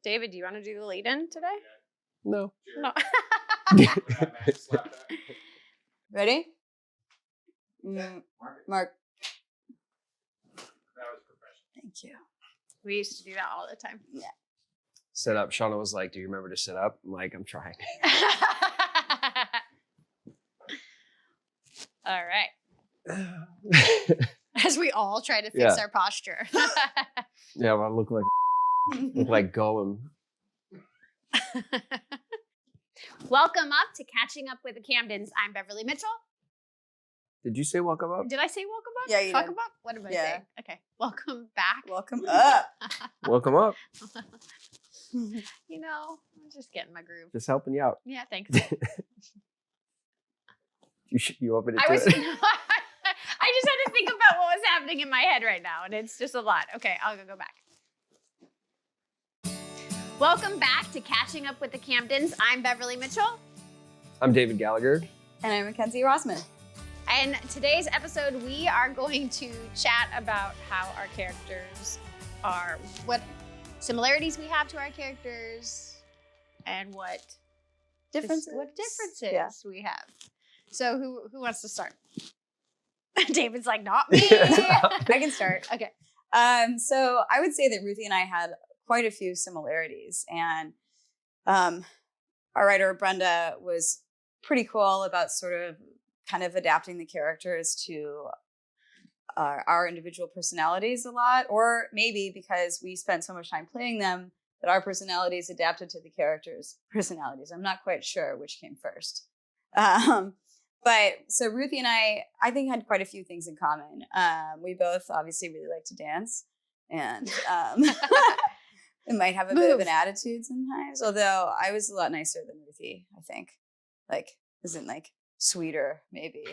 David, do you want to do the lead-in today? No. No. Ready? Mark. Thank you. We used to do that all the time. Yeah. Sit up. Shauna was like, do you remember to sit up? I'm like, I'm trying. All right. As we all try to fix our posture. Yeah, well, I look like Gollum. Welcome up to Catching Up with the Camdens. I'm Beverly Mitchell. Did you say welcome up? Did I say welcome up? Yeah, you Fuck did. up? What am I saying? Okay. Welcome back. Welcome up. Welcome up. You know, I'm just getting my groove. Just helping you out. Yeah, thanks. You open it I to was. it. I just had to think about what was happening in my head right now, and it's just a lot. Okay, I'll go back. Welcome back to Catching Up with the Camdens. I'm Beverly Mitchell. I'm David Gallagher. And I'm Mackenzie Rossman. And today's episode, we are going to chat about how our characters are, what similarities we have to our characters, and what differences we have. So who wants to start? David's like, not me. I can start. Okay. So I would say that Ruthie and I had quite a few similarities, and our writer Brenda was pretty cool about sort of kind of adapting the characters to our individual personalities a lot, or maybe because we spent so much time playing them that our personalities adapted to the characters' personalities. I'm not quite sure which came first. But so Ruthie and I think had quite a few things in common. We both obviously really like to dance, and we might have a bit of an attitude sometimes, although I was a lot nicer than Ruthie, I think. Like, isn't like sweeter, maybe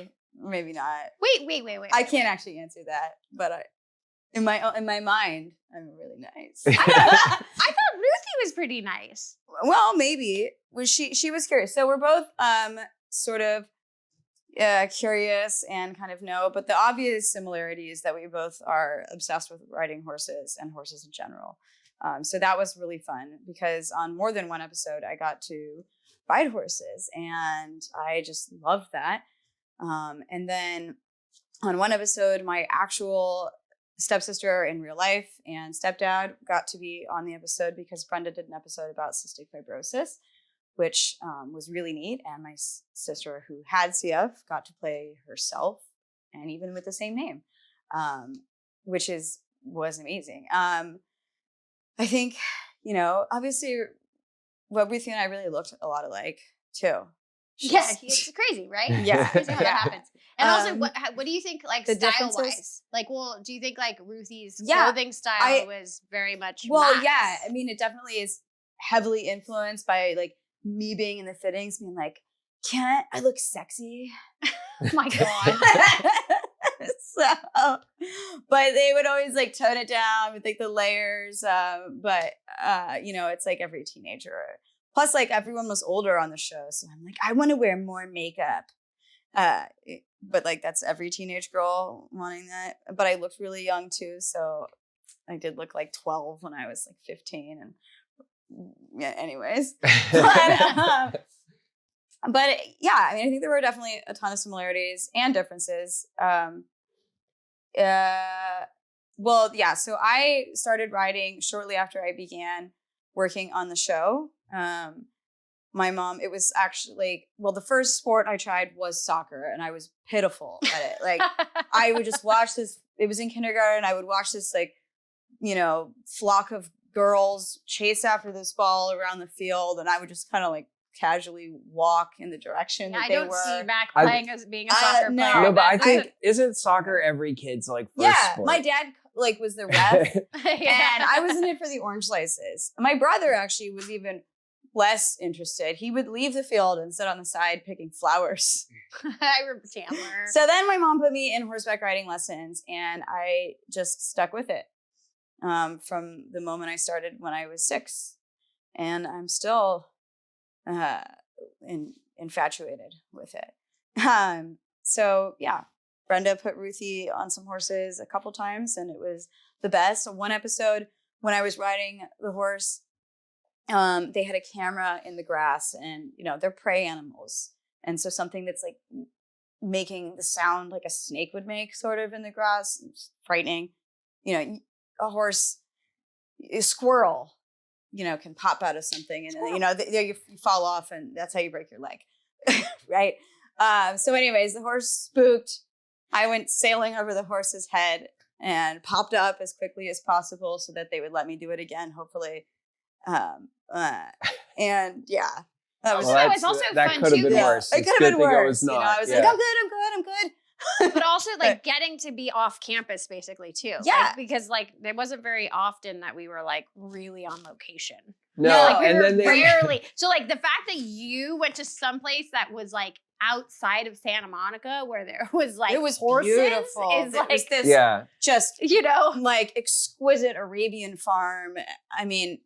not. Wait. I can't actually answer that, but in my mind, I'm really nice. I thought Ruthie was pretty nice. Well, maybe she was curious. So we're both sort of curious and kind of know, but the obvious similarity is that we both are obsessed with riding horses and horses in general. So that was really fun because on more than one episode, I got to ride horses, and I just loved that. And then on one episode, my actual stepsister in real life and stepdad got to be on the episode because Brenda did an episode about cystic fibrosis, which was really neat. And my sister, who had CF, got to play herself, and even with the same name, which was amazing. I think, obviously, Ruthie and I really looked a lot alike too. Yeah, it's crazy, right? Yeah, it's crazy how that happens. And also, what do you think, like, the style-wise? Like, well, do you think like Ruthie's clothing style was very much? Well, Mack's? yeah. I mean, it definitely is heavily influenced by like me being in the fittings, being like, can't I look sexy? Oh my God. So, but they would always like tone it down with like the layers. But it's like every teenager. Plus, like everyone was older on the show, so I'm like, I want to wear more makeup. But like that's every teenage girl wanting that. But I looked really young too, so I did look like 12 when I was like 15. And yeah, anyways. But yeah, I mean, I think there were definitely a ton of similarities and differences. So I started riding shortly after I began working on the show. My mom, it was actually, the first sport I tried was soccer, and I was pitiful at it. Like, I would just watch this, it was in kindergarten, I would watch this, like, flock of girls chase after this ball around the field, and I would just kind of like casually walk in the direction that they were. I don't see Mac playing as being a soccer no. player. No, but I think, isn't soccer every kid's like first sport? My dad like was the ref, and I was in it for the orange slices. My brother actually was even less interested. He would leave the field and sit on the side picking flowers. I remember Chandler. So then my mom put me in horseback riding lessons, and I just stuck with it from the moment I started when I was 6, and I'm still infatuated with it. So yeah, Brenda put Ruthie on some horses a couple times, and it was the best. One episode when I was riding the horse, they had a camera in the grass, and they're prey animals, and so something that's like making the sound like a snake would make, sort of in the grass, it's frightening. A horse, a squirrel, can pop out of something, and you fall off, and that's how you break your leg, right? So, anyways, the horse spooked. I went sailing over the horse's head and popped up as quickly as possible so that they would let me do it again, hopefully. And yeah, that was. That was also that fun could have too. been worse. It It's could good have been thing it worse. was not. I was yeah. like, I'm good. But also like getting to be off campus basically too. Yeah. Like, because like it wasn't very often that we were like really on location. No, Like we and were then they, rarely. So like the fact that you went to some place that was like outside of Santa Monica where there was like It was horses beautiful. is It was like this yeah. just you like exquisite Arabian farm. I mean,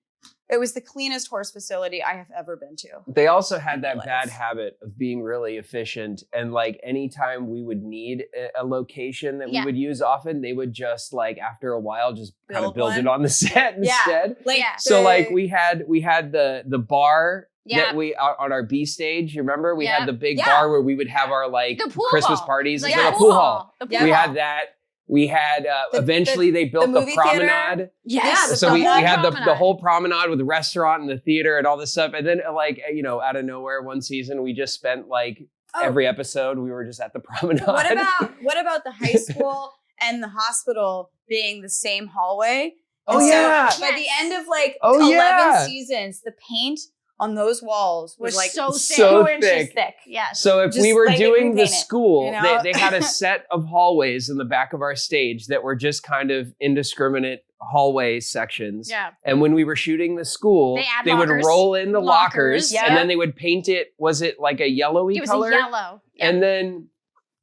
it was the cleanest horse facility I have ever been to. They also had that Life. bad habit of being really efficient. And like anytime we would need a location that we would use often, they would just like after a while just kind of build it on the set instead. Like Yeah. So like we had the bar that we on our B stage. You remember we had the big bar where we would have our like The pool Christmas hall. parties. Like, It's like a pool hall. The pool We hall. had that. We had eventually they built the movie promenade. theater. Yes. So we had the promenade. whole promenade with the restaurant and the theater and all this stuff. And then like, out of nowhere one season, we just spent like every episode, we were just at the promenade. What about the high school and the hospital being the same hallway? Oh, And yeah. By the end of like Oh, 11 yeah. seasons, the paint on those walls was like so 2 thick. inches thick. Yes. So if Just we were like doing the repaint it, school, you know? they had a set of hallways in the back of our stage that were just kind of indiscriminate hallway sections. Yeah. And when we were shooting the school, They add they would lockers. roll in the lockers, Lockers, and then they would paint it. Was it like a yellowy It was color? a yellow. Yeah. And then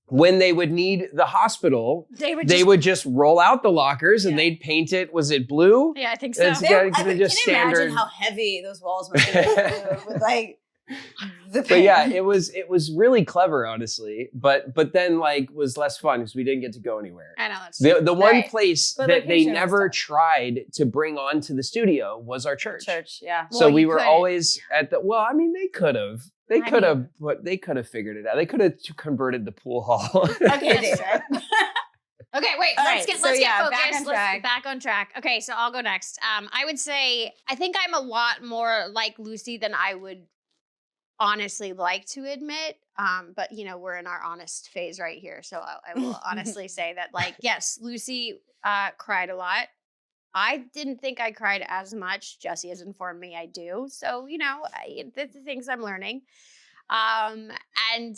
when they would need the hospital, they would just roll out the lockers and they'd paint it. Was it blue? Yeah, I think so. It's They- gotta- I gotta mean, just can you standard. imagine how heavy those walls must be with like the paint? But yeah, it was really clever, honestly. But then like was less fun because we didn't get to go anywhere. I know that's The one Right. place But that they location was never tough. tried to bring onto the studio was our church. Church, yeah. So Well, we you were couldn't. always at the. Well, I mean, they could have. They I could have, but they could have figured it out. They could have converted the pool hall. Okay, David. Okay, wait. All Let's right, get so focused. back on track. Back on track. Okay, so I'll go next. I would say I think I'm a lot more like Lucy than I would honestly like to admit. But we're in our honest phase right here, so I will honestly say that like yes, Lucy cried a lot. I didn't think I cried as much. Jessie has informed me I do. So that's the things I'm learning. And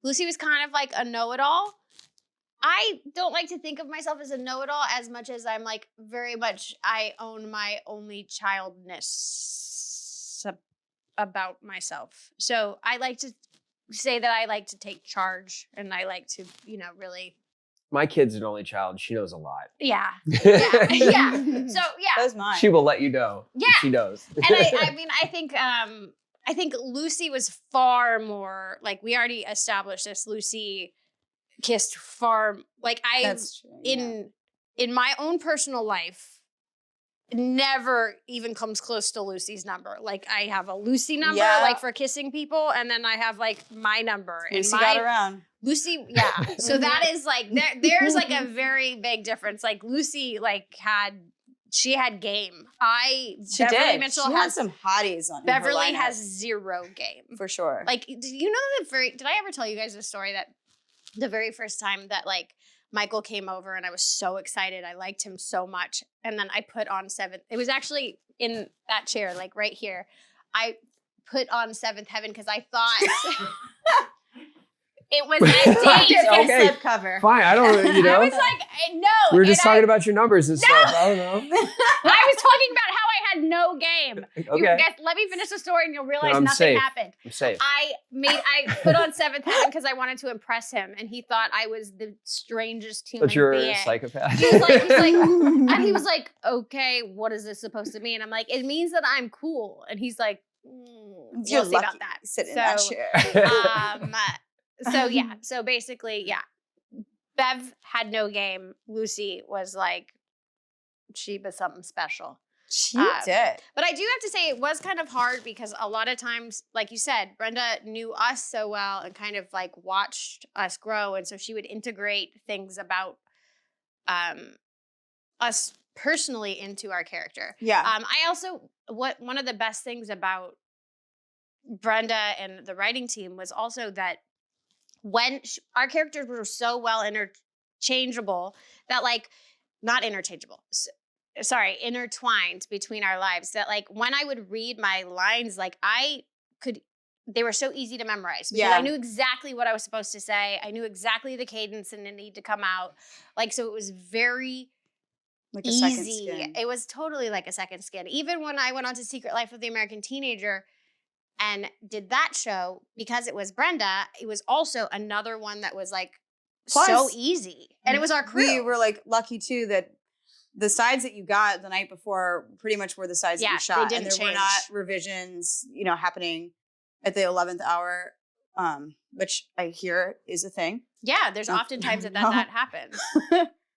Lucy was kind of like a know-it-all. I don't like to think of myself as a know-it-all as much as I'm like very much I own my only childness about myself. So I like to say that I like to take charge and I like to, really. My kid's an only child. She knows a lot. Yeah. Yeah. Yeah. So yeah. That was mine. She will let you know. Yeah. She knows. And I think Lucy was far more like we already established this. Lucy kissed far like That's true. yeah. in my own personal life never even comes close to Lucy's number. Like I have a Lucy number like for kissing people, and then I have like my number. Lucy and got around. Lucy, yeah. So that is like there's like a very big difference. Like Lucy she had game. She Beverly did. Mitchell she had has some hotties on. in her Beverly lineup, has zero game. for sure. Like, do you know did I ever tell you guys the story that the very first time that like Michael came over and I was so excited. I liked him so much. And then I put on Seventh. It was actually in that chair, like right here. I put on Seventh Heaven because I thought it was that date. Okay. Slip cover. Fine. I don't. I was like, no. we were just and talking about your numbers and stuff. I don't know. I was talking about how I had no game. Okay. You guys, let me finish the story and you'll realize I'm nothing safe. happened. I'm safe. I put on Seventh Heaven because I wanted to impress him, and he thought I was the strangest human But you're being. a psychopath. He's like, and he was like, okay, what is this supposed to mean? I'm like, it means that I'm cool. And he's like, You're we'll see lucky about that. you sit in that So, chair. So yeah, so basically, yeah, Bev had no game. Lucy was like, she was something special. She did. But I do have to say it was kind of hard because a lot of times, like you said, Brenda knew us so well and kind of like watched us grow. And so she would integrate things about us personally into our character. Yeah. I also, one of the best things about Brenda and the writing team was also that when our characters were so well interchangeable that like, not interchangeable, intertwined between our lives that like when I would read my lines, like they were so easy to memorize because I knew exactly what I was supposed to say. I knew exactly the cadence and the need to come out. Like, so it was very like a easy. second skin. It was totally like a second skin. Even when I went on to Secret Life of the American Teenager and did that show, because it was Brenda, it was also another one that was like so easy. And it was our crew. We were like lucky too that the sides that you got the night before pretty much were the sides that you shot. They and didn't there were not revisions, happening at the 11th hour, which I hear is a thing. Yeah, there's often times that happens.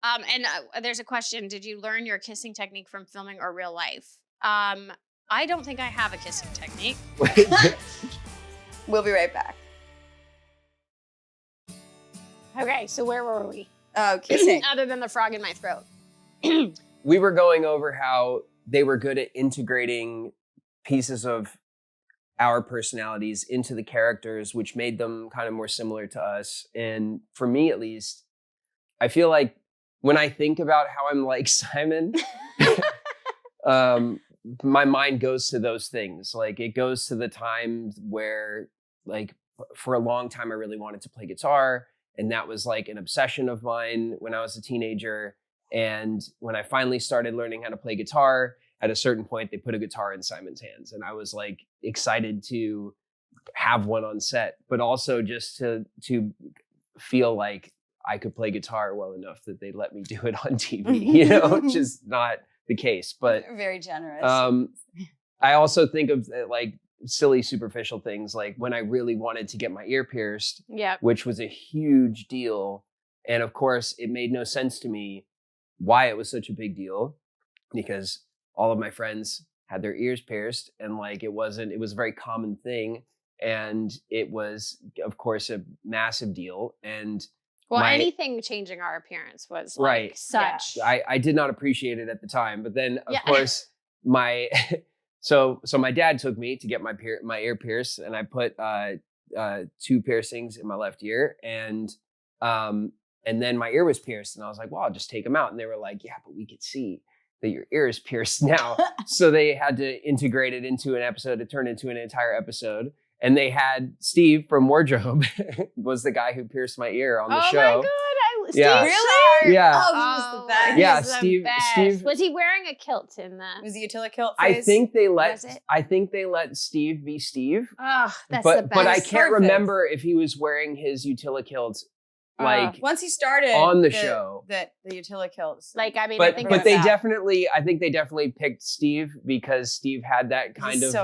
And there's a question. Did you learn your kissing technique from filming or real life? I don't think I have a kissing technique. We'll be right back. Okay, so where were we? Kissing. Other than the frog in my throat. We were going over how they were good at integrating pieces of our personalities into the characters, which made them kind of more similar to us. And for me, at least, I feel like when I think about how I'm like Simon, my mind goes to those things. Like it goes to the times where like for a long time, I really wanted to play guitar. And that was like an obsession of mine when I was a teenager. And when I finally started learning how to play guitar, at a certain point, they put a guitar in Simon's hands. And I was like excited to have one on set, but also just to feel like I could play guitar well enough that they'd let me do it on TV, which is not the case. But very generous. I also think of like silly superficial things, like when I really wanted to get my ear pierced, which was a huge deal. And of course, it made no sense to me why it was such a big deal, because all of my friends had their ears pierced and like it was a very common thing. And it was, of course, a massive deal. And anything changing our appearance was like such. I did not appreciate it at the time. But then, of course, so my dad took me to get my ear pierced, and I put 2 piercings in my left ear, and then my ear was pierced, and I was like, well, I'll just take them out. And they were like, yeah, but we could see that your ear is pierced now. So they had to integrate it into an episode to turn into an entire episode. And they had Steve from Wardrobe was the guy who pierced my ear on the show. Oh my God. Steve Really? Yeah. Oh, he was the best. Yeah, Steve. Was he wearing a kilt in that? Was he a utility kilt phase? I think they let Steve be Steve. Oh, that's the best. But I can't remember if he was wearing his utility kilt once he started on the show. The utility kilts. Like, I mean, but I think they definitely picked Steve because Steve had that kind of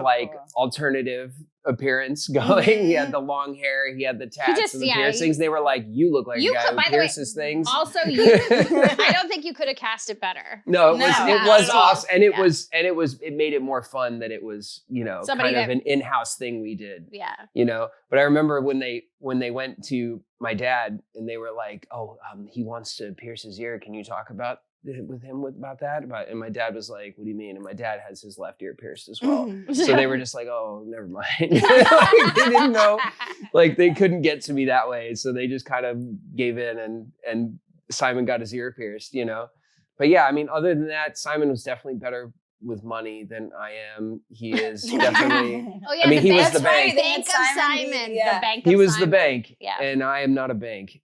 alternative appearance going. He had the long hair, he had the tats and the piercings. They were like, you look like a guy who pierces things. Also, I don't think you could have cast it better. No, it was awesome. And it made it more fun that it was, kind of an in-house thing we did. Yeah. But I remember when they went to my dad and they were like, oh, he wants to pierce his ear. Can you talk about that? And my dad was like, what do you mean? And my dad has his left ear pierced as well. So they were just like, oh, never mind. Like, they didn't know, like they couldn't get to me that way. So they just kind of gave in and Simon got his ear pierced, But yeah, I mean, other than that, Simon was definitely better with money than I am. He is definitely. Oh yeah, he was the bank. Bank of Simon. Yeah. The bank. He was the bank. Yeah. And I am not a bank.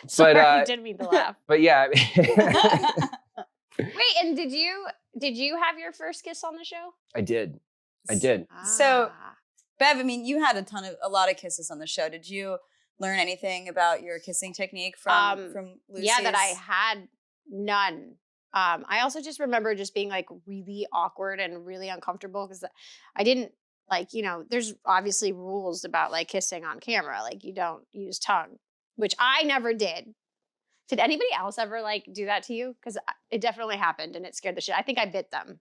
Sorry, I didn't mean to laugh. But yeah. Wait, and did you have your first kiss on the show? I did. So, Bev, I mean, you had a lot of kisses on the show. Did you learn anything about your kissing technique from Lucy's? Yeah, that I had none. I also just remember just being like really awkward and really uncomfortable because I didn't there's obviously rules about like kissing on camera. Like you don't use tongue, which I never did. Did anybody else ever like do that to you? Because it definitely happened and it scared the shit. I think I bit them.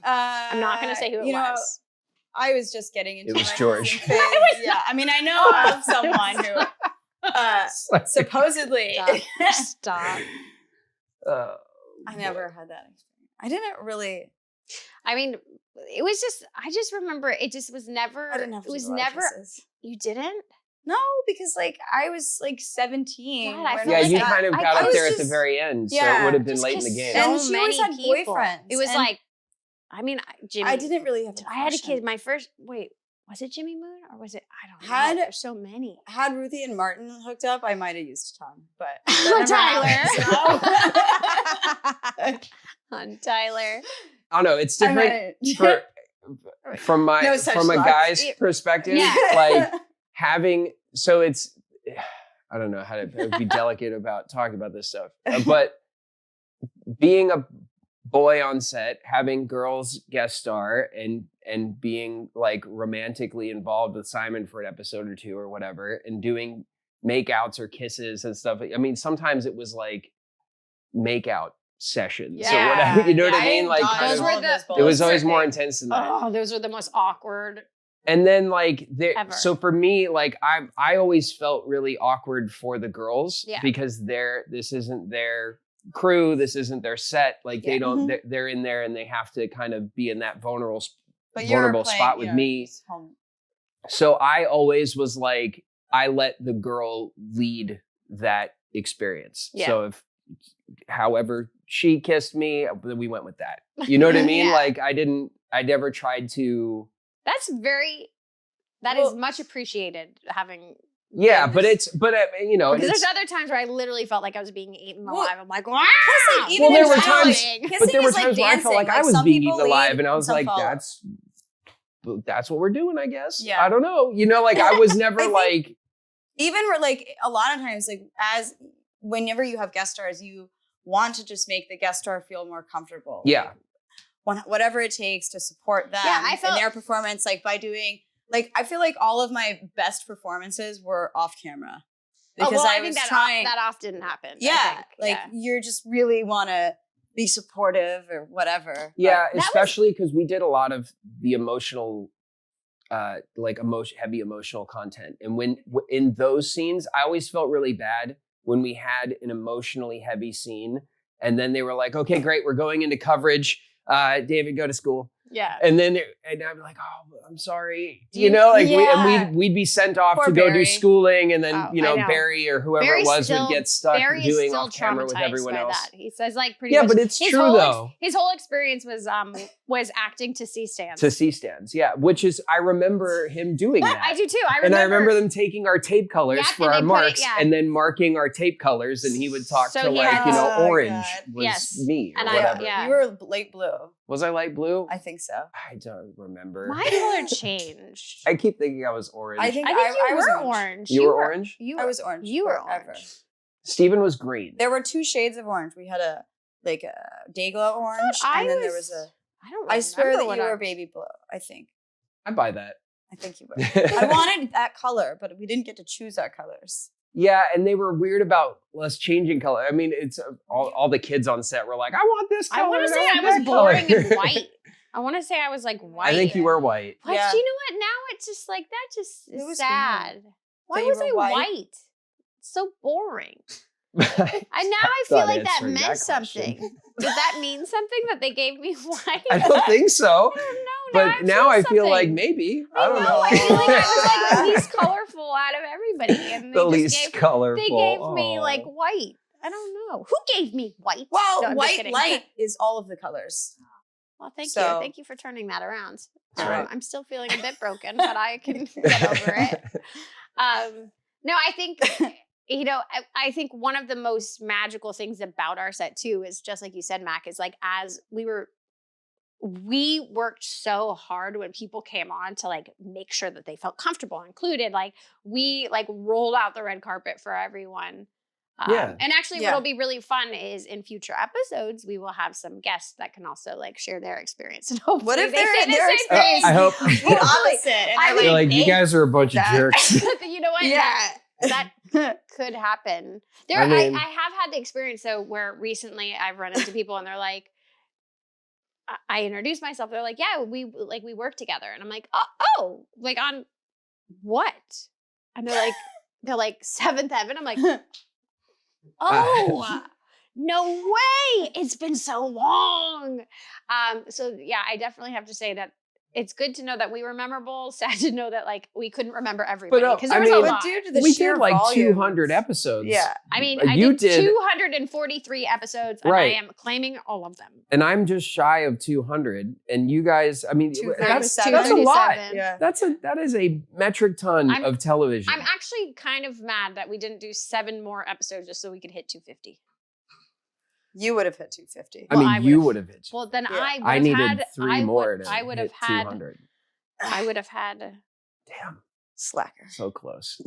I'm not going to say who it was. I was just getting into It was my George. phase. Yeah, I mean, I know of someone who supposedly. Stop. I never had that experience. I didn't really. I mean, it was just. I just remember it just was never. I didn't have to it was do never. kisses. You didn't? No, because like I was like 17. God, I when feel Yeah, like you I- kind of I got up was there at the just- very end, so it yeah, would have been Just late in 'cause the game. And so she always many had people. boyfriends, It was and- like, I mean, Jimmy. I didn't really have. I had a kid. kid. My first. Wait, was it Jimmy Moon or was it? I don't know. Had- There's so many. Had Ruthie and Martin hooked up, I might have used Tom, but On Tyler. I don't know. It's different from my No such from a luck. guy's perspective. Yeah. Like having so it's I don't know how to be delicate about talking about this stuff, but being a boy on set, having girls guest star, and being like romantically involved with Simon for an episode or two or whatever, and doing makeouts or kisses and stuff. I mean, sometimes it was like makeout sessions or whatever. You know what I mean? Like kind Those of, were the- it was always more intense than that. Oh, those were the most awkward. And then like Ever. so for me, like I always felt really awkward for the girls Yeah. because this isn't their crew, this isn't their set. Like they Yeah. don't they're in there and they have to kind of be in that vulnerable But you were vulnerable playing, spot with you know, me. home. So I always was like, I let the girl lead that experience. Yeah. So if however she kissed me, then we went with that. You know what I mean? Yeah. Like I never tried to. That is much appreciated having. Yeah, been but this- you know, Because it's, there's other times where I literally felt like I was being eaten Well, alive. I'm like, wow. Plus, like, even Well, there in were general, times- like, but kissing there were is like times where I felt like dancing. I was some being people eaten alive, lead and I was some like, follow. that's what we're doing, I guess. Yeah. I don't know. You know, like I was never I think- like, Even like a lot of times, like as whenever you have guest stars, you want to just make the guest star feel more comfortable. yeah, Whatever it takes to support them Yeah, I felt- in their performance, like by doing, like I feel like all of my best performances were off camera because I I think was that trying. that often happens. I yeah, think. like Yeah. you're just really want to be supportive or whatever. yeah. was- Especially because we did a lot of the emotional, heavy emotional content, and when in those scenes, I always felt really bad when we had an emotionally heavy scene, and then they were like, "Okay, great, we're going into coverage. David, go to school." Yeah. And then and I'm like, oh, I'm sorry. You know, like Yeah. we'd be sent off Poor to go Barry. do schooling, and then Oh, you know, I know. Barry or whoever Barry's it was still- would get stuck Barry is doing still off camera with traumatized everyone by else. that. He says like pretty Yeah, much. but it's his true whole though. His whole experience was acting to C stands. To C stands, yeah, which is I remember him doing that. I do too. And I remember them taking our tape colors Yep, for and our they put it- marks yeah. and then marking our tape colors, and he would talk So to he like, had- you know, Oh, orange God. was Yes. me or And I- whatever. yeah. You were light blue. Was I light blue? I think so. I don't remember. My color changed. I keep thinking I was orange. I think I think you I was were orange. orange. You were orange? You I were, was orange. You were forever. orange. Steven was green. There were 2 shades of orange. We had a day glow orange, I and then there was- was a. I don't. I swear remember that what you I- were baby blue. I think. I buy that. I think you were. I wanted that color, but we didn't get to choose our colors. Yeah, and they were weird about us changing color. I mean, it's all the kids on set were like, "I want this color." I want to and say I want was that color." boring and white. I want to say I was like white. I think you were white. But Yeah. you know what? Now it's just like that. Just It was is sad. Why you was were I white? white? It's so boring. I And now I feel thought like that answering meant that question. something. Did that mean something that they gave me white? I don't think so. I don't know. But now I feel like something. maybe. I I don't know. know. I feel like I was like the least colorful out of everybody, and the they least just gave, colorful. They gave me Aw. like white. I don't know who gave me white. Well, No, I'm just white kidding. light is all of the colors. Well, thank you. So- Thank you for turning that around. That's right. I'm still feeling a bit broken, but I can get over it. No, I think, you know, I think one of the most magical things about our set too is just like you said, Mac, is like as we worked so hard when people came on to like make sure that they felt comfortable, included. Like we like rolled out the red carpet for everyone. Yeah. And actually Yeah. what'll be really fun is in future episodes, we will have some guests that can also like share their experience. And hopefully What if they say the their same experience thing. I hope. the opposite? And I I mean, You're like, you guys are a bunch of that. jerks. You know what? Yeah. that could happen. I mean- I have had the experience though where recently I've run into people and they're like, I introduce myself. They're like, yeah, we work together, and I'm like, oh, like on what? And they're like Seventh Heaven. I'm like, oh, no way! It's been so long. So yeah, I definitely have to say that it's good to know that we were memorable. Sad to know that like we couldn't remember everybody because there was a lot. due to the We sheer did like volume, 200 episodes. Yeah. I mean, You I did 243 episodes, and Right. I am claiming all of them. And I'm just shy of 200. And you guys, I mean, that's 237. a lot. Yeah. That is a metric ton of television. I'm actually kind of mad that we didn't do 7 more episodes just so we could hit 250. You would have hit 250. I mean, I you would've- would have hit. Well, then Yeah. I would I have needed had 3 more to I would have hit had 200. I would have had. Damn, Slacker. so close.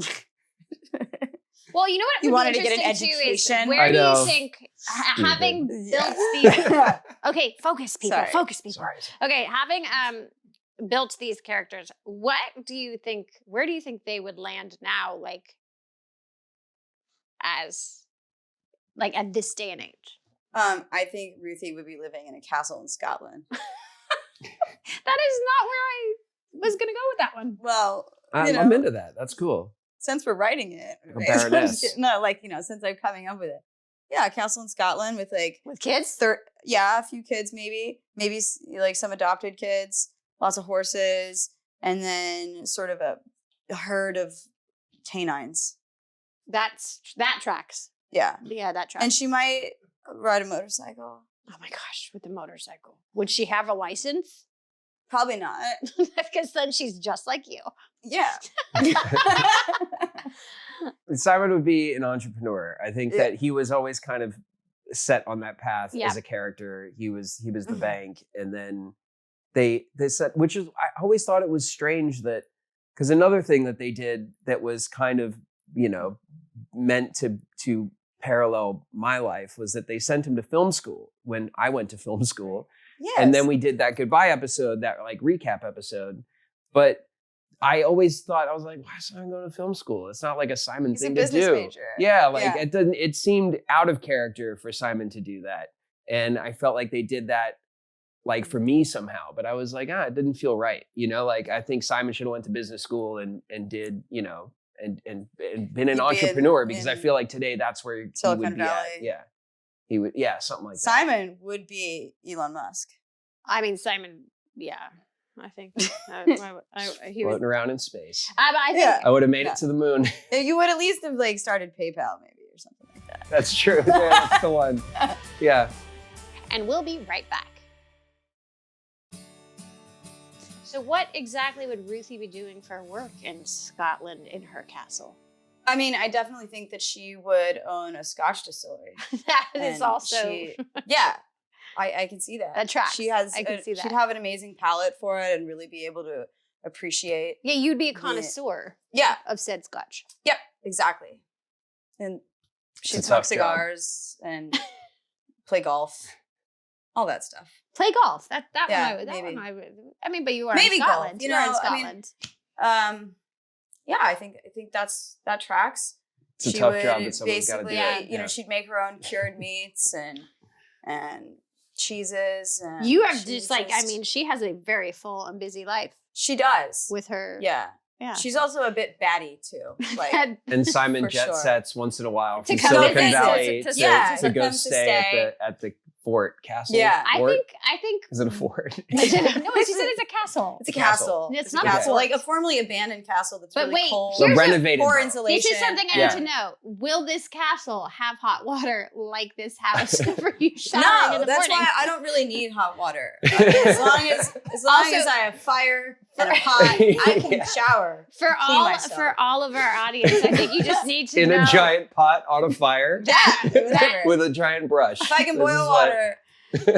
Well, you know what? You would be wanted to get an interesting, too, is education? where I do you know. think Stupid. having built Yeah. these? Okay, focus, people. Sorry. Focus, people. Sorry. Okay, having built these characters, what do you think? Where do you think they would land now? Like, as like at this day and age. I think Ruthie would be living in a castle in Scotland. That is not where I was gonna go with that one. Well, I'm into that. That's cool. since we're writing it, A baroness. since I'm coming up with it. Yeah, a castle in Scotland with like With kids? a few kids maybe like some adopted kids, lots of horses, and then sort of a herd of canines. That tracks. Yeah, Yeah, that tracks. and she might ride a motorcycle. Oh my gosh, with the motorcycle. Would she have a license? Probably not. Because then she's just like you. Yeah. Simon would be an entrepreneur. I think Yeah. that he was always kind of set on that path Yeah. as a character. He was the Mhm. bank, and then they said, which is I always thought it was strange that because another thing that they did that was kind of meant to parallel my life was that they sent him to film school when I went to film school. Yes. And then we did that goodbye episode, that like recap episode. But I always thought, I was like, why is Simon going to film school? It's not like a Simon He's a thing to business do. major. Yeah, like Yeah. it seemed out of character for Simon to do that. And I felt like they did that like for me somehow. But I was like, it didn't feel right. Like I think Simon should have went to business school and did, and been an He'd be entrepreneur because I in feel like today that's where he Silicon would be Valley. at. Yeah. He would, something like that. Simon would be Elon Musk. I mean, Simon, yeah. I think he was. Floating around in space. But I think Yeah. I would have made Yeah. it to the moon. You would at least have like started PayPal maybe or something like that. That's true. Yeah, that's the one. Yeah. And we'll be right back. So what exactly would Ruthie be doing for work in Scotland in her castle? I mean, I definitely think that she would own a Scotch distillery. That is And also yeah, I can see that. That tracks. She has. I can see that. She'd have an amazing palate for it and really be able to appreciate. yeah, you'd be a connoisseur Yeah. of said Scotch. Yep. Exactly. And she'd a smoke tough job. cigars and play golf, all that stuff. Play golf. That Yeah, one I would. That maybe. one I would. I mean, but you are Maybe in golf, Scotland. you You are in know, I mean, Scotland. Yeah, I think that tracks. It's a She tough would job that someone's got to do. basically, Yeah. she'd make her own cured meats and cheeses. And You have she's just like. I mean, she has a very full and busy life she does. with her. Yeah, Yeah. she's also a bit batty too. Like, And Simon For jet sure. sets once in a while To from come Silicon visit, Valley to- yeah, to to go come to stay stay. at the fort castle. Yeah. Fort? I think. Is it a fort? No, she said it's a castle. it's a Castle. castle. It's a not a castle, fort. like a formerly abandoned castle that's But really wait, cold. So here's a- renovated. poor though. insulation. This is something I Yeah. need to know. Will this castle have hot water like this house for you showering in No, the that's morning? why I don't really need hot water. As long as Also- I have fire and a pot, I can Yeah. shower. For myself. all of our audience, I think you just need to In know a giant pot on a fire That, whatever. with a giant brush. If I can This boil is what- water,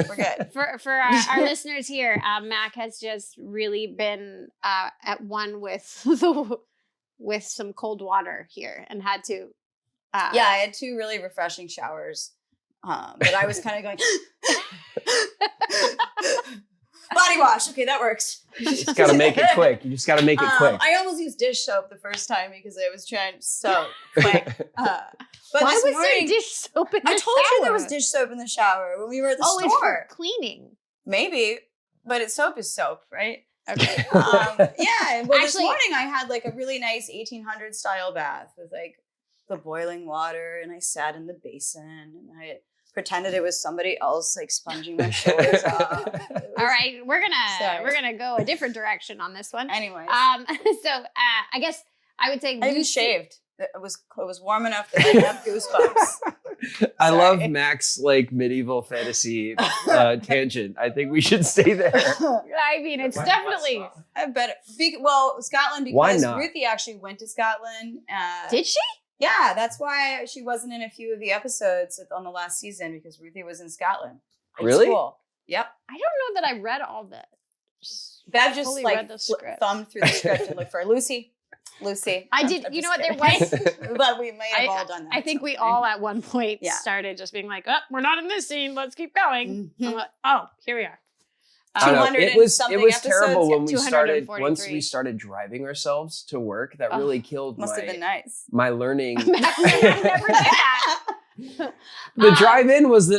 we're good. For our listeners here, Mac has just really been at one with with some cold water here and had to. Yeah, I had 2 really refreshing showers, but I was kind of going. Body wash. Okay, that works. You just got to make it quick. You just got to make it quick. I almost used dish soap the first time because I was trying to soak quick. But Why this was morning, there dish soap in the I told you there shower? was dish soap in the shower when we were at the Oh, store. it's for cleaning. Maybe, but soap is soap, right? Okay. Yeah. Well, this Actually- morning I had like a really nice 1800 style bath with like the boiling water, and I sat in the basin and I pretended it was somebody else like sponging my shoulders off. All right, we're Sorry. gonna go a different direction on this one. Anyways, So I guess I would say I even Lucy- shaved. It was warm enough that I didn't have goosebumps. I Sorry. love Mac's like medieval fantasy tangent. I think we should stay there. I mean, it's definitely. I bet. Well, Scotland Why because not? Ruthie actually went to Scotland. Did she? Yeah, that's why she wasn't in a few of the episodes on the last season because Ruthie was in Scotland. In Really? School. Yep. I don't know that I read all that. Bev just Fully like read the script. thumbed through the script and looked for Lucy. I did. I'm You know just what? There kidding. was. But we may have all done that. I think at we some point. all at one point Yeah. started just being like, "Oh, we're not in this scene. Let's keep going." Mhm. I'm like, oh, here we are. I don't know. 200 It and was something terrible episodes? when we started. 243. Once we started driving ourselves to work, that Oh, really killed Must have been nice. my learning. I never did that. The drive-in was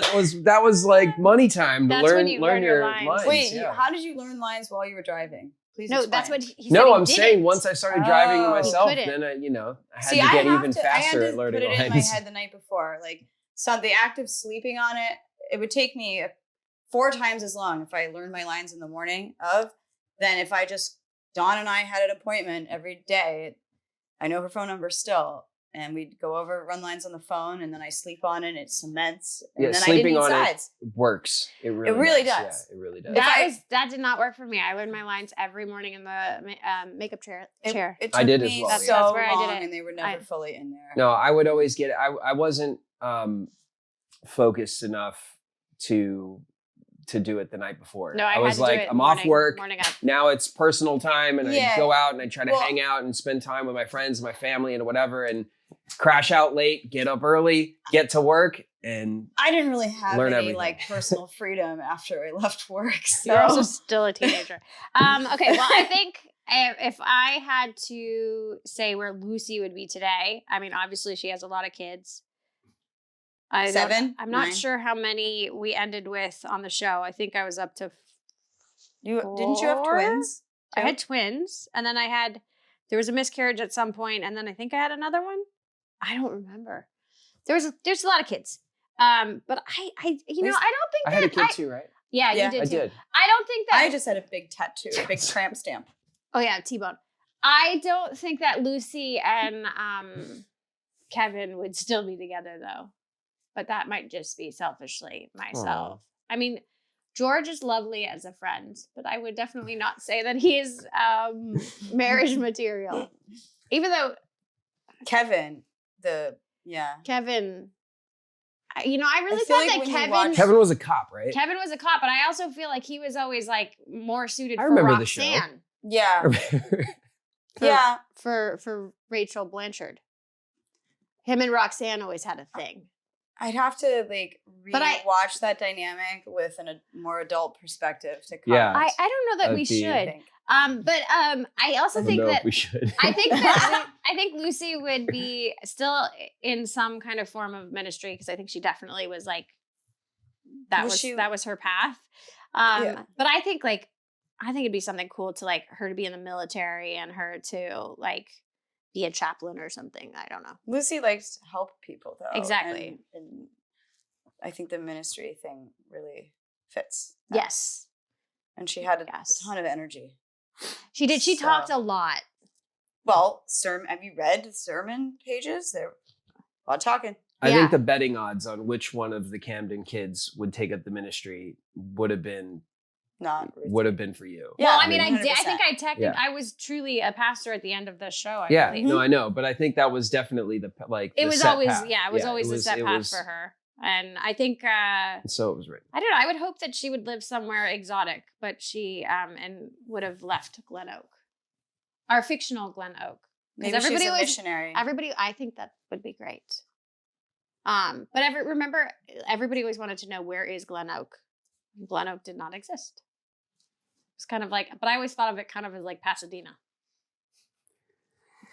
like money time to That's learn when you learn your lines. Wait, yeah. how did you learn lines while you were driving? Please No, explain. that's what he said. No, he I'm saying didn't. once I started driving Oh. myself, He couldn't. then I had See, to get even I had faster to at learning put it lines. in my head the night before. Like, so the act of sleeping on it would take me 4 times as long if I learned my lines in the morning than if I just, Dawn and I had an appointment every day. I know her phone number still. And we'd go over, run lines on the phone, and then I sleep on it, and it cements. And Yeah, then sleeping I didn't on need it sides. works. It really, really does. does. Yeah, it really does. That did not work for me. I learned my lines every morning in the makeup chair. It I took did as me well, yeah. so That's where I did long, it. and they were never fully in there. No, I would always get it. I wasn't focused enough to do it the night before. No, I was had to like, do it I'm off work. Morning up. Now it's personal time, and Yeah. I go out and I try to Well- hang out and spend time with my friends, and my family, and whatever, and crash out late, get up early, get to work, and I didn't really have Learn any everything. like personal freedom after I left work. So You're also still a teenager. Okay, well, I think if I had to say where Lucy would be today, I mean, obviously she has a lot of kids. I'm 7, not 9. sure how many we ended with on the show. I think I was up to. Didn't you have 4? twins? I too? had twins, and then there was a miscarriage at some point, and then I think I had another one. I don't remember. There's a lot of kids. But I don't think I had a kid too, right? Yeah, Yeah, you did I too. did. I don't think that. I just had a big tattoo, a big tramp stamp. Oh yeah, T-bone. I don't think that Lucy and Kevin would still be together though. But that might just be selfishly myself. I mean, George is lovely as a friend, but I would definitely not say that he is marriage material. Even though Kevin, Kevin, I really feel thought like that when you Kevin watch- Kevin was a cop, right? Kevin was a cop, but I also feel like he was always like more suited I for remember the show. Roxanne. yeah, For- yeah. For Rachel Blanchard. Him and Roxanne always had a thing. I'd have to like But I- watch that dynamic with a more adult perspective to Yeah. comment. I don't know that we That'd be- I should. think. But I also I don't think know that if we should. I think Lucy would be still in some kind of form of ministry because I think she definitely was like that was her path. Yeah. But I think it'd be something cool to like her to be in the military and her to like be a chaplain or something. I don't know. Lucy likes to help people though. Exactly. And I think the ministry thing really fits. that. Yes, And she had a Yes. ton of energy. she did. She So- talked a lot. Well, have you read sermon pages? They're a lot of talking. I Yeah. think the betting odds on which one of the Camden kids would take up the ministry would have been Not Ruthie. for you. Yeah, Well, I mean, I did. I 100%. think Yeah. I was truly a pastor at the end of the show. I Yeah, believe. no, I know, but I think that was definitely the It was set always, path. yeah, it was always the set it path was- for her. And I think, So it was written. I don't know, I would hope that she would live somewhere exotic, but she, and would have left Glen Oak. Our fictional Glen Oak. Maybe everybody she's a was- missionary. I think that would be great. But remember, everybody always wanted to know, where is Glen Oak? Glen Oak did not exist. kind of like, but I always thought of it kind of as like Pasadena.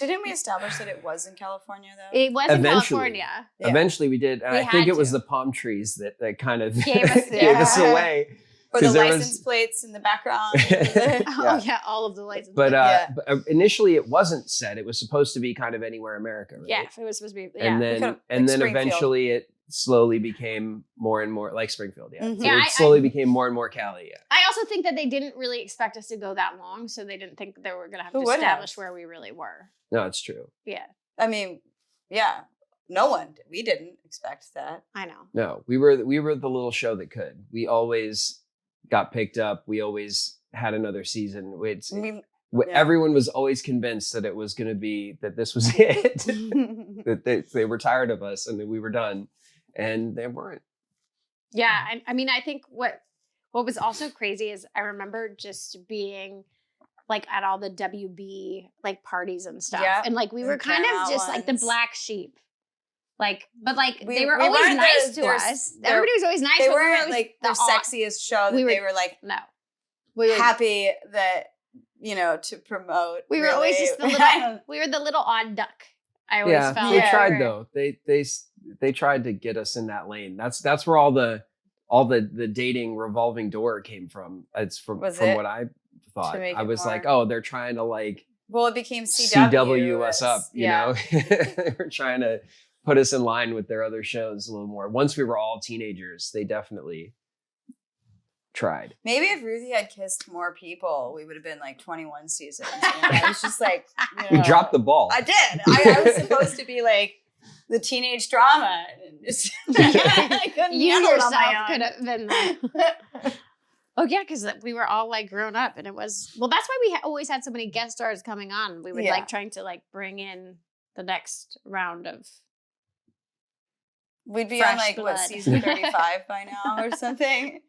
Didn't we establish that it was in California though? It was in California. Yeah. Eventually we did. And We I think had it was to. the palm trees that kind of Gave us- gave us Yeah. away. Or the 'Cause there license was- plates in the background. Oh yeah, all of the license. But, plates. but initially it wasn't set. It was supposed to be kind of anywhere America, right? yeah, it was supposed to be. Yeah. And could've- then like and then Springfield. eventually it slowly became more and more like Springfield. Yeah, Mhm. So Yeah, it slowly became more and more Cali. Yeah. I also think that they didn't really expect us to go that long, so they didn't think that they were going to have Who to would establish have? where we really were. No, it's true. Yeah, I mean, yeah. No one. We didn't expect that. I know. No, we were the little show that could. We always got picked up. We always had another season. It's, I mean, w- yeah. Everyone was always convinced that it was going to be that this was it. That they were tired of us and that we were done, and they weren't. Yeah, I mean, I think what was also crazy is I remember just being like at all the WB like parties and stuff, Yeah, and like we the were kind Paramount of just like the ones. black sheep. Like, but like We- they were we always weren't nice the- to they're- us. they're- Everybody was always nice. they but we were weren't always like the sexiest show that we were- they were like No, we were happy that, to promote. we were always really. just the little. We were the little odd duck. I always Yeah, felt. they Yeah. tried though. They tried to get us in that lane. That's where all the dating revolving door came from. It's from Was from it? what I thought. To make I it was like, more- oh, they're trying to like Well, it became CW. CW us up, you yeah. know. They were trying to put us in line with their other shows a little more. Once we were all teenagers, they definitely tried. Maybe if Ruthie had kissed more people, we would have been like 21 seasons. I was just like, You dropped the ball. I did. I was supposed to be like the teenage drama. And just, I couldn't You handle it on yourself my could own. have been that. Oh yeah, because we were all like grown up, and it was that's why we always had so many guest stars coming on. We were Yeah. like trying to like bring in the next round of. We'd be Fresh on like blood. season 35 by now or something.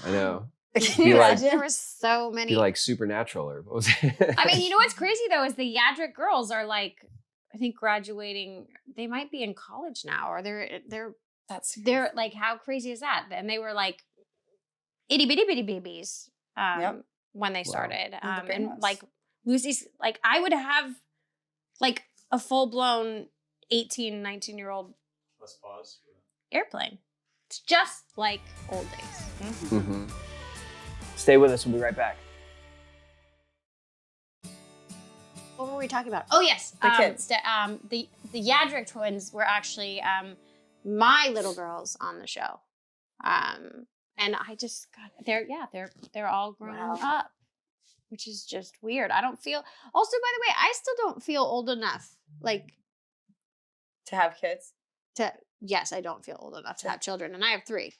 I know. Can you Be like- imagine? There were so many. Be like Supernatural or what was it? I mean, you know what's crazy though is the Yadrick girls are like, I think graduating. They might be in college now, or they're like, how crazy is that? And they were like itty bitty babies Yep. when they Wow. started, the and brainless. like Lucy's like I would have like a full blown 18, 19-year-old Let's pause. airplane. It's just like old days. Mhm. Stay with us. We'll be right back. What were we talking about? Oh yes, The kids. The Yadrick twins were actually my little girls on the show, and I just got they're all grown Wow. up, which is just weird. I don't feel. Also, by the way, I still don't feel old enough. Like To have kids. to yes, I don't feel old enough to have children, and I have 3.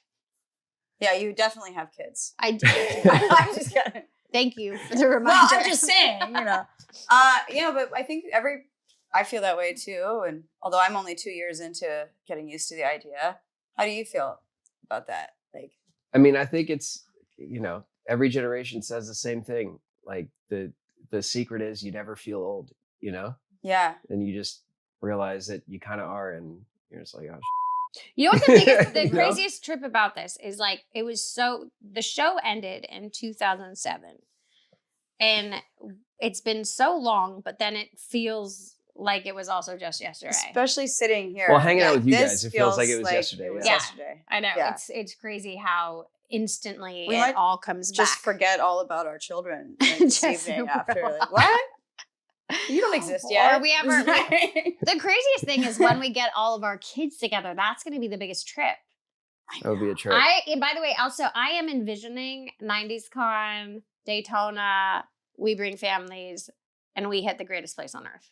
Yeah, you definitely have kids. I do. I'm just kidding. Thank you for the reminder. Well, I'm just saying, but I think I feel that way too. And although I'm only 2 years into getting used to the idea, how do you feel about that? Like, I mean, I think it's, every generation says the same thing. Like the secret is you never feel old, yeah, and you just realize that you kind of are, and you're just like, oh, You know what the You know? craziest trip about this is like the show ended in 2007 and it's been so long, but then it feels like it was also just yesterday. especially sitting here. Well, hanging out Yeah, with you this guys, it feels like it was like yesterday, It was yeah. yesterday. I know Yeah. it's crazy how instantly We it might all comes Just back. forget all about our children this Just evening roll. after. Like, what? You don't exist yet. Or we have the craziest thing is when we get all of our kids together, that's going to be the biggest trip. that would be a trip. And by the way, also I am envisioning 90s Con, Daytona, we bring families, and we hit the greatest place on earth.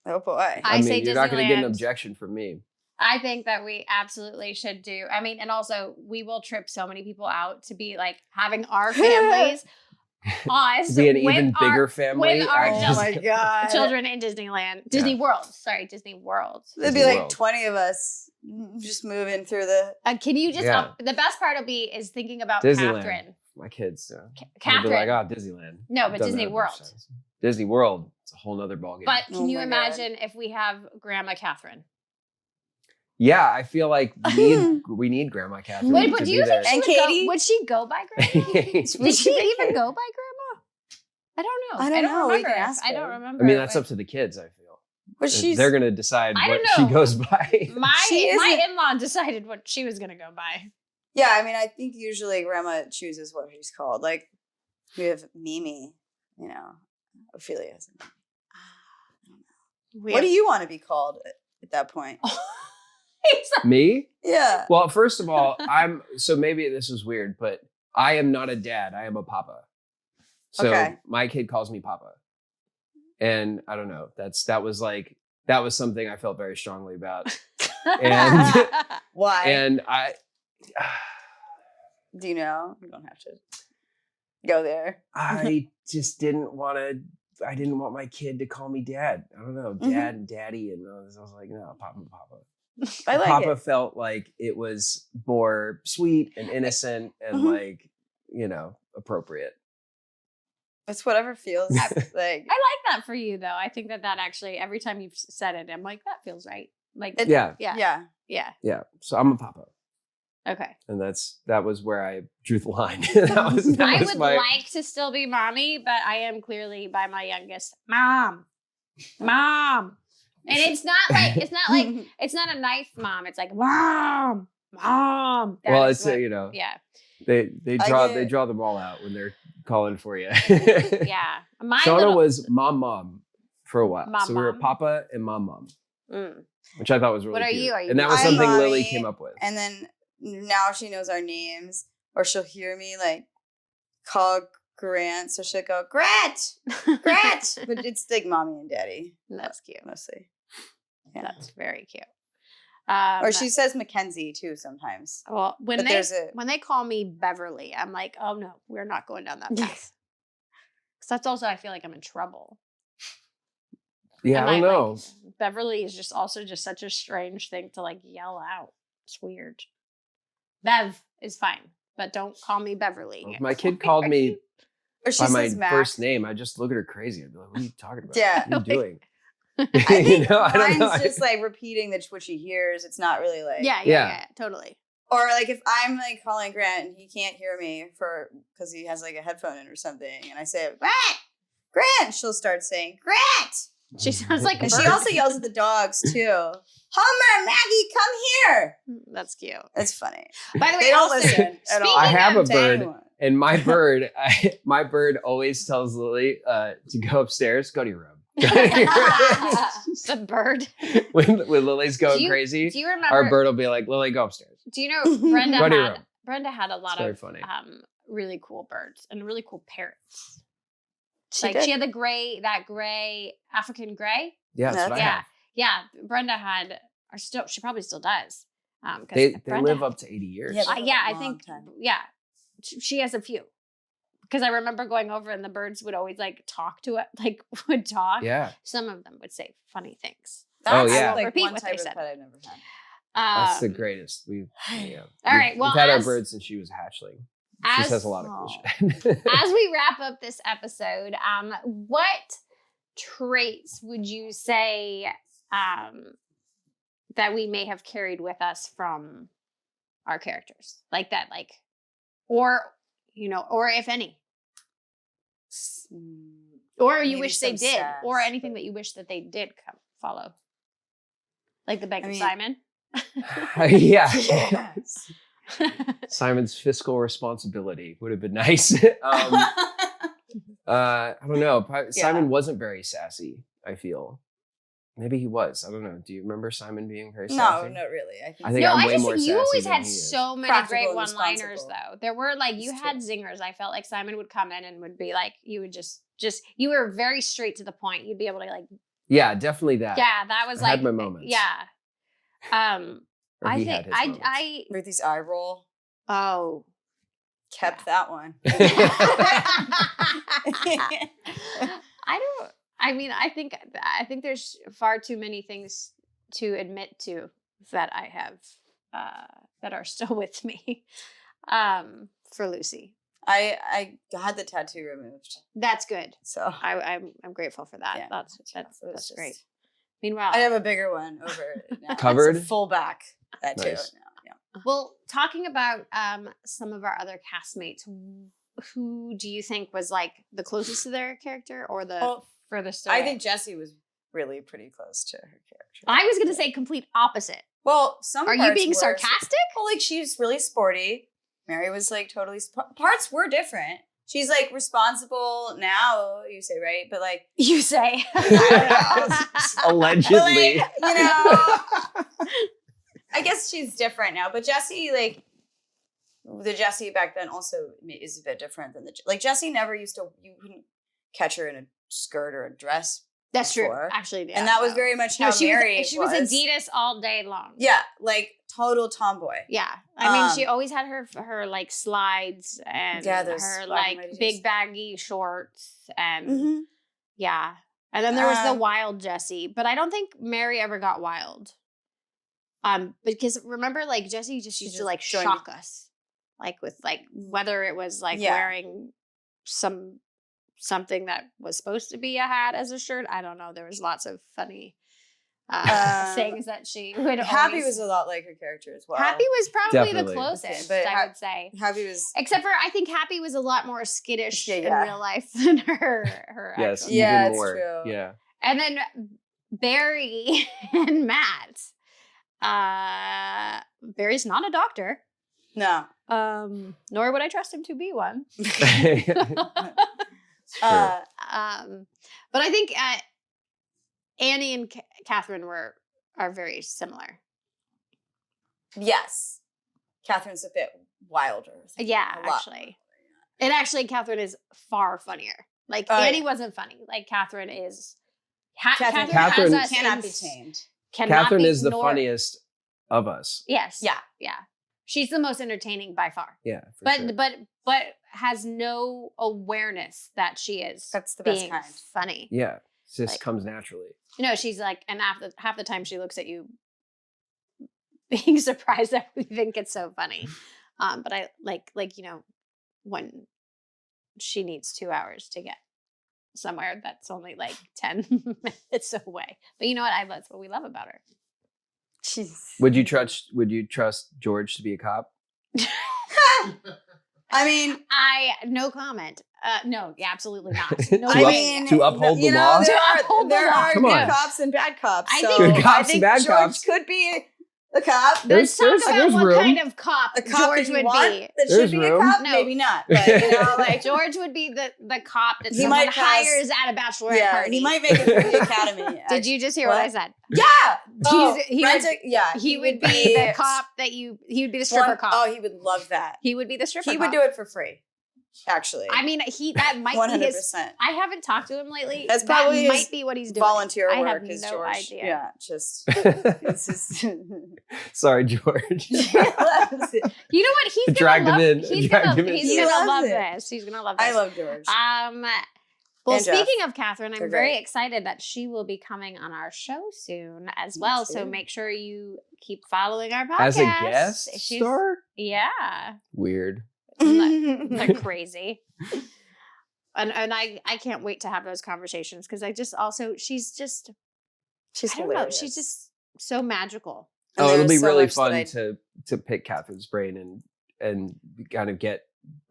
Oh boy. I say you're not going to get an Disneyland. objection from me. I think that we absolutely should do. I mean, and also we will trip so many people out to be like having our families, us, To be an with even our bigger family. with our I Oh just- my god. children in Disneyland, Disney World. Sorry, Disney World. There'd be Disney like World. 20 of us just moving through the. Can you just? Yeah. The best part will be is thinking about Disneyland. Catherine. My kids. They'll Catherine. be like, oh, Disneyland. No, but Doesn't Disney have much World. sense. Disney World. It's a whole nother ballgame. But Oh can you my God. imagine if we have Grandma Catherine? Yeah, I feel like we need Grandma Catherine. Wait, but to do be you there. think would she go by Grandma? Did she even go by Grandma? I don't know. I don't know. We remember. can ask I don't her. remember. I mean, that's up to the kids, I feel. But They're going to decide I what don't she know. goes by. My in-law decided what she was going to go by. Yeah, I mean, I think usually Grandma chooses what she's called. Like, we have Mimi, Ophelia's. What do you want to be called at that point? Me? Yeah. Well, first of all, so maybe this is weird, but I am not a dad. I am a papa. So my kid calls me Papa. And I don't know. That was something I felt very strongly about. And why? And do you know? You don't have to go there. I just didn't want my kid to call me dad. I don't know, dad and daddy and all this. I was like, no, Papa. I like Papa it. felt like it was more sweet and innocent and appropriate. It's whatever feels like. I like that for you, though. I think that actually, every time you've said it, I'm like, that feels right. Like, Yeah. So I'm a Papa. Okay. And that was where I drew the line. I would like to still be mommy, but I am clearly by my youngest mom. And it's not a nice mom. It's like mom. Well, it's yeah. They draw them all out when they're calling for you. Yeah. Shauna was mom for a while. Mom, so we were Papa and mom. Mm. Which I thought was really cute. Are you? And that was something Lily came up with. And then now she knows our names, or she'll hear me like call Grant, so she'll go Grat, but it's like mommy and daddy. That's cute, mostly. Yeah. That's very cute. Or she says Mackenzie too sometimes. Well, when they call me Beverly, I'm like, oh no, we're not going down that path. Because that's also, I feel like I'm in trouble. Yeah, I don't know. Beverly is just such a strange thing to like yell out. It's weird. Bev is fine, but don't call me Beverly. If my kid called me by my Mac. first name, I just look at her crazy. I'd be like, what are you talking about? Yeah. What are you doing? I think I don't know. mine's just like repeating what she hears. It's not really like yeah, totally. Or like if I'm like calling Grant and he can't hear me because he has like a headphone in or something, and I say Grant, she'll start saying Grant. She sounds like a and bird. she also yells at the dogs too. Homer, Maggie, come here. That's cute. It's funny. By the way, they don't listen at all. I have a bird, anyone. and my bird always tells Lily to go upstairs. Go to your room. The bird. When Lily's going crazy, do you remember? Our bird will be like, Lily, go upstairs. Do you know Brenda had a lot of funny. really cool birds and really cool parrots. She had that gray African gray. Yeah, that's what I have. Yeah. Brenda had, she probably still does. They live up to 80 years. Yeah, I think. Yeah, she has a few. Because I remember going over and the birds would always like talk to it, like would talk. Yeah. Some of them would say funny things. That's yeah. like repeat one what type they of said. pet I've never had. That's the greatest. All right. Well, we've had our bird since she was a hatchling. She says a lot of cool shit. As we wrap up this episode, what traits would you say that we may have carried with us from our characters, like that, or if any, or you wish they did, or anything that you wish that they did follow, like the Bank of Simon. Yeah. Yes. Simon's fiscal responsibility would have been nice. I don't know. Simon wasn't very sassy, I feel. Maybe he was. I don't know. Do you remember Simon being very sassy? No, not really. I think I'm way more sassy. You always than had he is. so many Practical great and one-liners, responsible. though. There were you had zingers. I felt like Simon would come in and would be like, you would just you were very straight to the point. You'd be able to Yeah, definitely that. Yeah, that was I had my moments. Yeah. Or he had his moments. Ruthie's eye roll. Oh. Kept that one. I think there's far too many things to admit to that I have that are still with me for Lucy. I had the tattoo removed. That's good. So I'm grateful for that. Yeah, That's great. Meanwhile, I have a bigger one over now. Covered? It's a full back tattoo Nice. now. Yeah. well, talking about some of our other castmates, who do you think was like the closest to their character or the furthest away? I think Jessie was really pretty close to her character. I was going to say complete opposite. Well, some Are you parts being were- sarcastic? Well, like she's really sporty. Mary was like totally parts were different. She's like responsible now, you say, right? But like You say. Allegedly. But, like, you know, I guess she's different now. But Jessie, like the Jessie back then, also is a bit different than like Jessie never used to. You couldn't catch her in a skirt or a dress. That's true. before. Actually, yeah, And that was no. very much No, how she Mary was. She was Adidas all day long. Yeah, like total tomboy. Yeah, I mean, she Um, always had her like slides and Yeah, those her black like and white big jeans. baggy shorts and Mm-hmm. yeah, and then there was the Um, wild Jessie, but I don't think Mary ever got wild. Because remember, like Jessie just used to just like joined shock us, like with like whether it was like Yeah. wearing something that was supposed to be a hat as a shirt. I don't know. There was lots of funny things that she would. Happy always... was a lot like her character as well. Happy was probably Definitely. the closest, But I would say. Happy was Except for I think Happy was a lot more skittish in Yeah. real life than her Yes, actual- Yeah, even it's more. true. Yeah. And then Barry and Matt. Barry's not a doctor. no. Nor would I trust him to be one. Uh, But I think Annie and Catherine are very similar. yes. Catherine's a bit wilder. Yeah, A lot actually. And actually, Catherine is far funnier. Like, Oh, Annie yeah. wasn't funny. Like, Catherine is... Catherine Catherine- has us cannot in- be tamed. cannot Catherine be is the nor- funniest of us. Yes. Yeah. Yeah. She's the most entertaining by far. Yeah. For But sure. but has no awareness that she is That's the best being kind. funny. Yeah. It just Like- comes naturally. You know, she's like, and half the time she looks at you being surprised that we think it's so funny. But I like, you know, when she needs 2 hours to get somewhere that's only like 10 minutes away. But you know what? That's what we love about her. Would you trust George to be a cop? I mean, No comment. No, yeah, absolutely not. To No I way. mean, to uphold you the know, law? there To uphold are the there law. are Come good on. cops and bad cops. I So think- Good cops I think and bad George cops. could be a cop. Let's talk about there's what room. kind of cop A cop George that you would want, be. that There's should be room. a cop, No. maybe not. But you know, like George would be the cop that He someone might pass- hires at a bachelorette yeah, party. he might make it through the academy. Did you just hear what I said? Yeah. Oh, He rent would- a- yeah. He would be the cop that he would be the stripper cop. Oh, he would love that. He would be the stripper He cop. would do it for free. Actually, I mean, that might be his. 100%. I haven't talked to him lately. That's probably that his might be what he's doing. Volunteer I work have is no George. idea. Yeah, just it's just. Sorry, George. He loves it. You know what? He's Dragged gonna him love. in. He's Dragged gonna, him in. he's He gonna loves love it. this. He's gonna love this. I love George. Well, And Jeff. speaking of Catherine, I'm They're very great. excited that she will be coming on our show soon as well. So too. make sure you keep following our podcast. As a guest She's- star? Yeah. Weird. They're crazy. And I can't wait to have those conversations because she's just She's I don't know, hilarious. she's just so magical. And Oh, it'll there's be so really much that fun I- to pick Catherine's brain and kind of get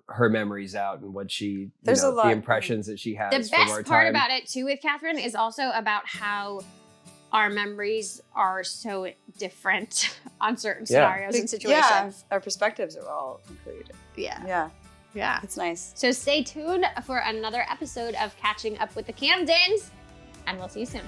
her memories out and what she There's a lot. the impressions that she has The from our best part time. about it too with Catherine is also about how our memories are so different on certain scenarios and situations. Yeah, our perspectives are all included. Yeah. Yeah, Yeah. it's nice. So stay tuned for another episode of Catching Up with the Camdens, and we'll see you soon.